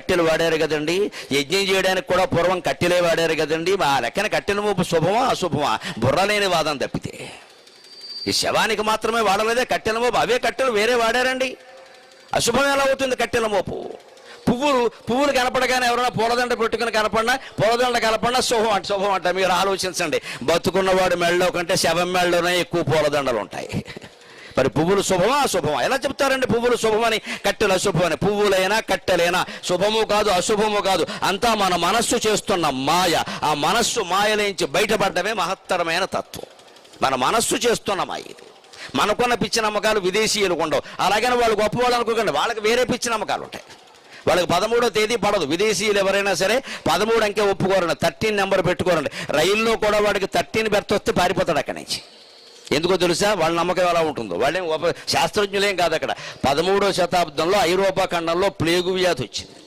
కట్టెలు వాడారు కదండి, యజ్ఞం చేయడానికి కూడా పూర్వం కట్టెలే వాడారు కదండి, ఆ లెక్కన కట్టెల మోపు శుభమా అశుభమా? బుర్రలేని వాదం తప్పితే. ఈ శవానికి మాత్రమే వాడలేదే కట్టెల మోపు, అవే కట్టెలు వేరే వాడారండి. అశుభం ఎలా అవుతుంది కట్టెల మోపు? పువ్వులు కనపడగానే ఎవరైనా పూలదండ పెట్టుకుని కనపడినా, పూలదండ కనపడినా శుభం అంట. మీరు ఆలోచించండి, బతుకున్నవాడు మెళ్ళలో కంటే శవం మెళ్ళలోనే ఎక్కువ పూలదండలు ఉంటాయి. మరి పువ్వులు శుభమా అశుభమా? ఎలా చెప్తారండి పువ్వులు శుభమని, కట్టెలు అశుభమని? పువ్వులైనా కట్టెలైనా శుభము కాదు అశుభము కాదు, అంతా మన మనస్సు చేస్తున్న మాయ. ఆ మనస్సు మాయలేంచి బయటపడ్డమే మహత్తరమైన తత్వం. మన మనస్సు చేస్తున్న మాయ ఇది. మనకున్న పిచ్చి నమ్మకాలు విదేశీయులకు ఉండవు. అలాగని వాళ్ళు గొప్పవాళ్ళు అనుకోకండి, వాళ్ళకి వేరే పిచ్చి నమ్మకాలు ఉంటాయి. వాళ్ళకి 13వ తేదీ పడదు. విదేశీయులు ఎవరైనా సరే 13 అంకె ఒప్పుకోరండి, 13 నెంబర్ పెట్టుకోరండి. రైల్లో కూడా వాడికి 13 బెర్త్ వస్తే పారిపోతాడు అక్కడి నుంచి. ఎందుకో తెలుసా? వాళ్ళ నమ్మకం ఎలా ఉంటుందో. వాళ్ళేం శాస్త్రజ్ఞులేం కాదు. అక్కడ 13వ శతాబ్దంలో ఐరోపా ఖండంలో ప్లేగు వ్యాధి వచ్చింది.